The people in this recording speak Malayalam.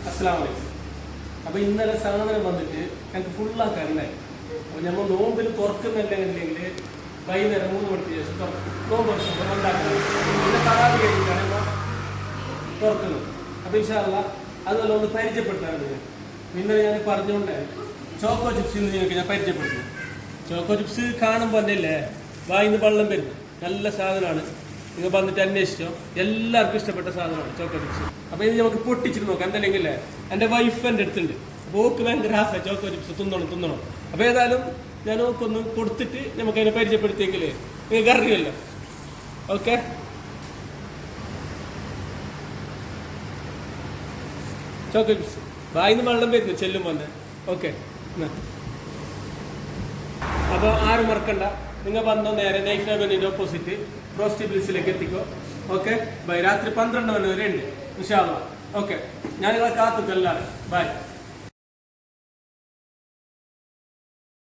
അസ്സലാമു അലൈക്കും. അപ്പോൾ ഇന്നലെ സാധനം വന്നിട്ട് ഞങ്ങൾക്ക് ഫുള്ളാക്കാറുണ്ടായി. അപ്പോൾ നമ്മൾ നോമ്പിൽ തുറക്കുന്നില്ലെങ്കിൽ വൈകുന്നേരം 3 മണിക്ക് ശേഷം തുറക്കും. നോമ്പ് തുറക്കുമ്പോൾ ഉണ്ടാക്കണം. പിന്നെ തറാവി കഴിഞ്ഞിട്ടാണ് നമ്മൾ തുറക്കുന്നത്. അപ്പോൾ ഇൻഷാ അല്ലാഹ് അതുപോലെ ഒന്ന് പരിചയപ്പെടുത്താറുണ്ട്. ഇന്നലെ ഞാൻ പറഞ്ഞുകൊണ്ടായിരുന്നു ചോക്കോ ചിപ്സ് നിങ്ങൾക്ക് ഞാൻ പരിചയപ്പെടുത്തുന്നു. ചോക്കോ ചിപ്സ് കാണുമ്പോൾ തന്നെ അല്ലേ വായിന്ന് വെള്ളം വരുന്നു. നല്ല സാധനമാണ്. നിങ്ങൾ വന്നിട്ട് അന്വേഷിച്ചോ, എല്ലാവർക്കും ഇഷ്ടപ്പെട്ട സാധനമാണ് ചോക്കോ ചിപ്സ്. അപ്പോൾ ഇത് നമുക്ക് പൊട്ടിച്ചിട്ട് നോക്കാം. എന്തെങ്കിലും എൻ്റെ വൈഫ് എൻ്റെ അടുത്തുണ്ട്. അപ്പോൾ ഓക്ക് ഭയങ്കര ഹാഫാണ് ചോക്കോ ചിപ്സ് തിന്നണം. അപ്പോൾ ഏതായാലും ഞാൻ ഓക്കൊന്ന് കൊടുത്തിട്ട് നമുക്ക് അതിനെ പരിചയപ്പെടുത്തിയെങ്കിൽ നിങ്ങൾക്ക് അറിയുമല്ലോ. ഓക്കെ, ചോക്കോ ചിപ്സ് വായിന്ന് വെള്ളം വരുന്നു ചെല്ലുമ്പോൾ തന്നെ. ഓക്കെ, അപ്പോൾ ആരും മറക്കണ്ട, നിങ്ങൾ വന്നോ നേരെ നൈഫ് അവനിൻ്റെ ഓപ്പോസിറ്റ് ഫ്രോസ്റ്റി ബിൽസിലേക്ക് എത്തിക്കോ. Okay bye. രാത്രി 12 മണി വരെ ഉണ്ട് ഇൻഷാ അല്ലാഹ്. ഓക്കെ, ഞാനിവിടെ കാത്തുക്കും എല്ലാവരും. ബൈ.